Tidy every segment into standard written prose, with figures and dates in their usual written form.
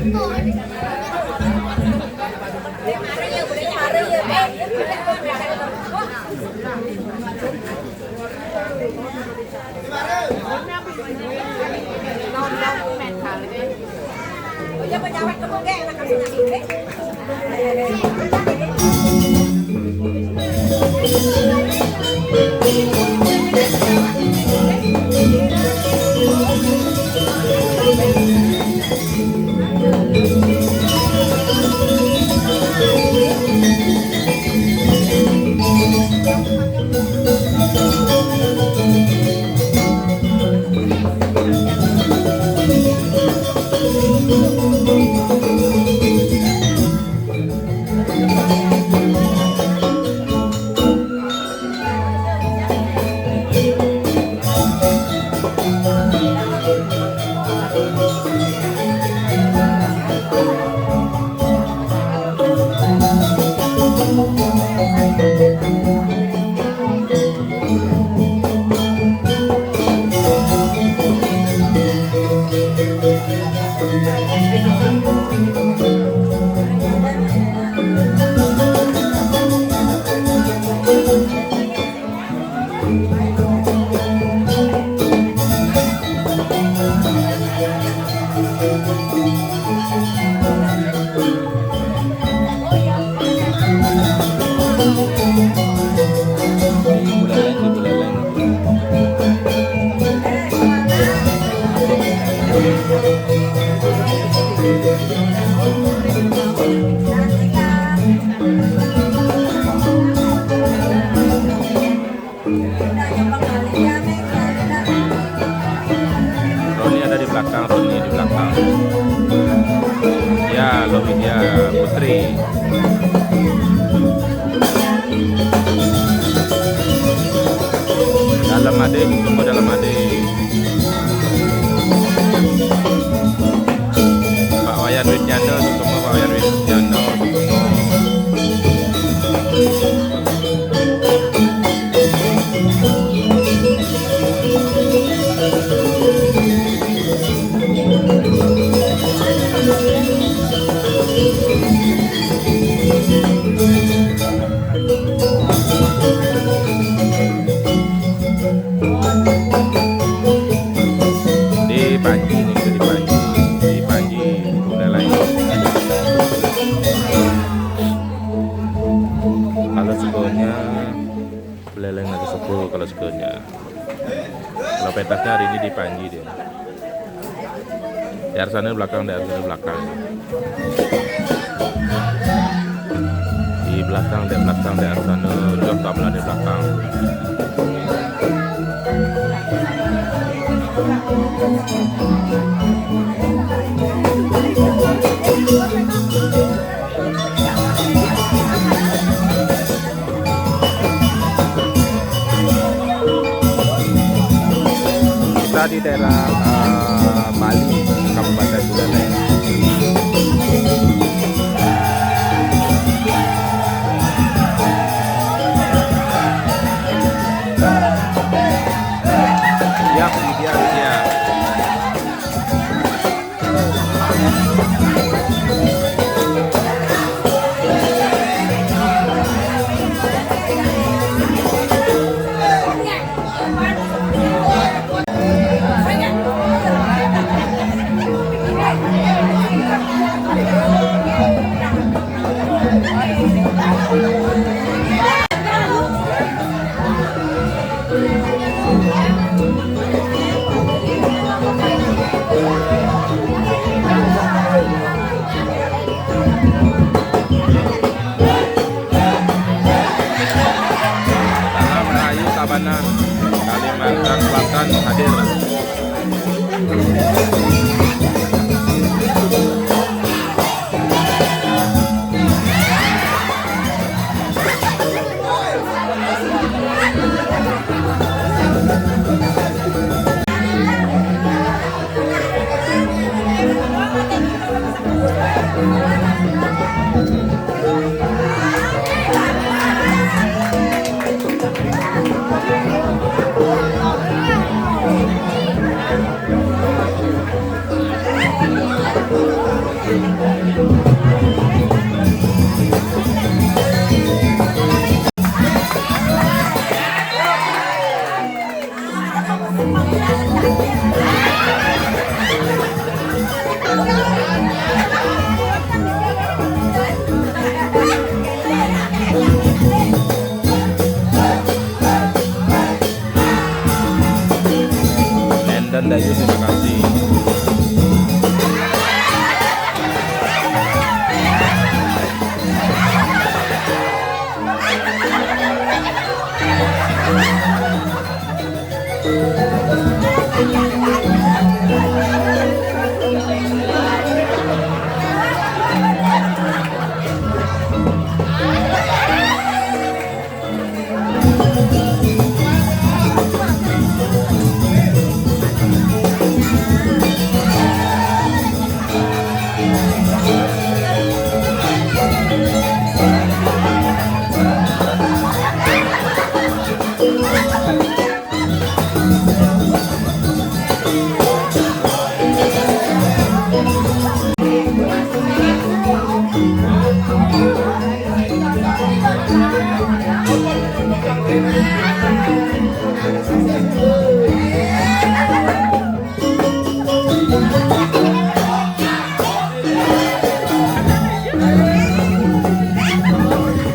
Roni ada di belakang, Roni di belakang. Ya, Lovidia Putri. Dalam ade, tunggu dalam ade. Pak Wayan Widyano, tunggu Pak Wayan Widyano, tunggu. Di Panji ini juga di Panji Buleleng. Kalau sekolahnya Buleleng lagi sepuh kalau sekolahnya. Kalau pentasnya hari ini di Panji dia. Di sana belakang, di sana belakang. Di belakang, di sana jam tabla di belakang. Kita di daerah Bali, Kabupaten Buleleng. Ya, dia. Tabanan, Kalimantan Selatan hadir. dan Dayu, terima kasih.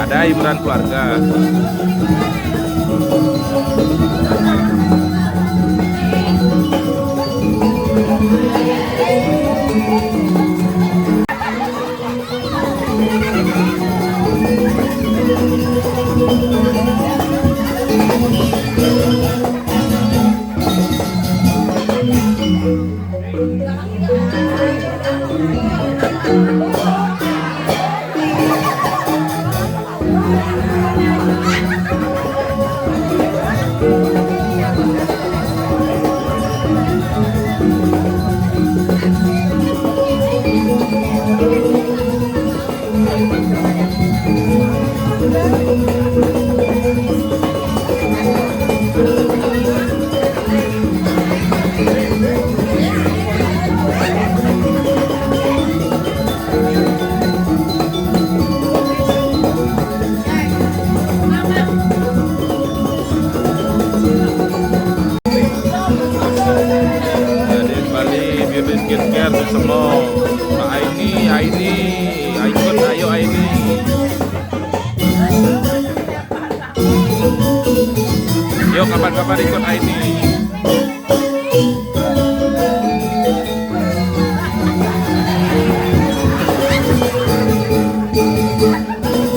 Ada hiburan keluarga. Skincare tuh semua. Nah, Aini, ikut, ayo Aini. Yuk kapan-kapan ikut Aini.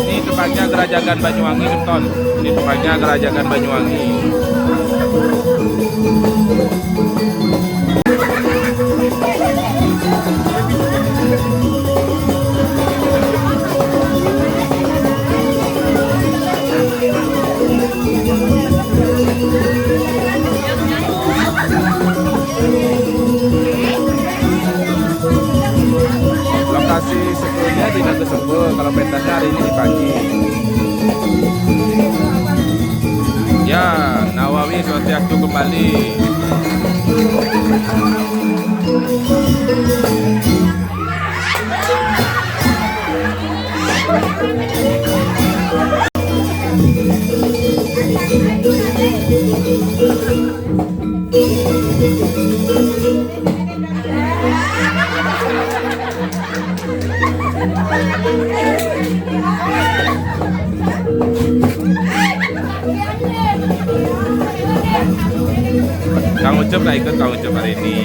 Ini tempatnya Gerajagan Banyuwangi, Tonton. Ini tempatnya Gerajagan Banyuwangi. Lokasi sebelumnya di Naga Sembel, kalau pentasnya hari ini di pagi. Ya, Nawawi Swastiastu kembali. Kang Ucup nggak ikut, Kang Ucup hari ini.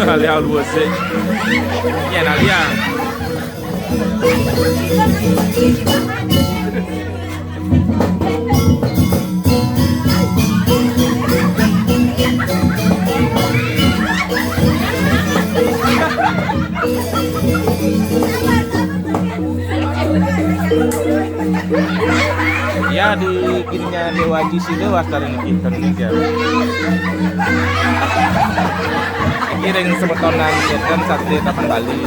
Alia Ulwasik. Ya, Nalia. Ya, di kirinya Dewa Jisi Dewa sekarang ini Indonesia. Kiring sebetonan dan sate Tapan Bali.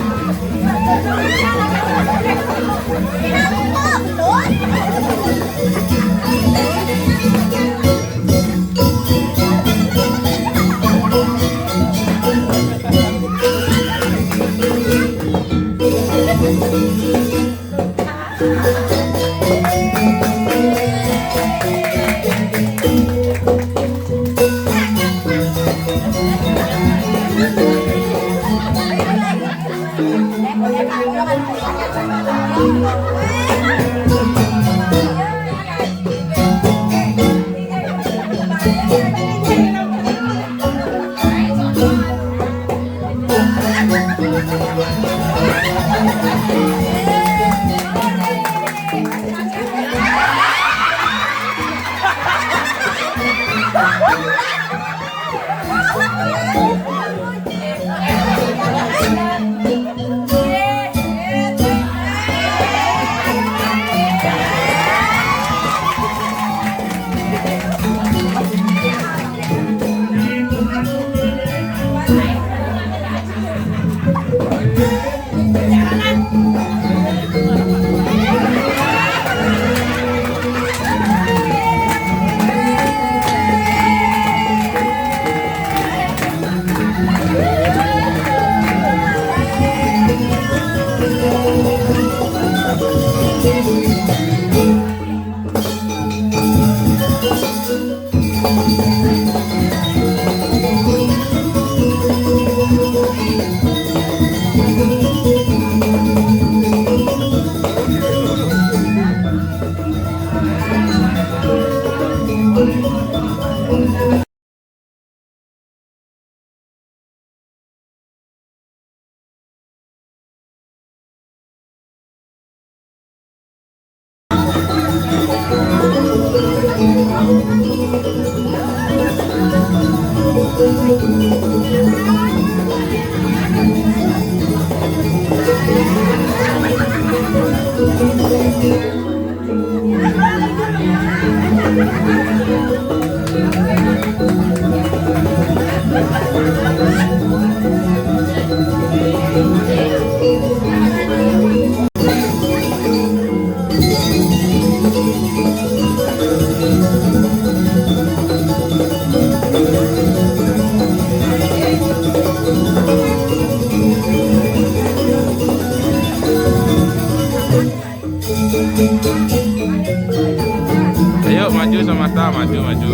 Ayo maju sama ta, maju maju.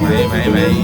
Baik baik baik.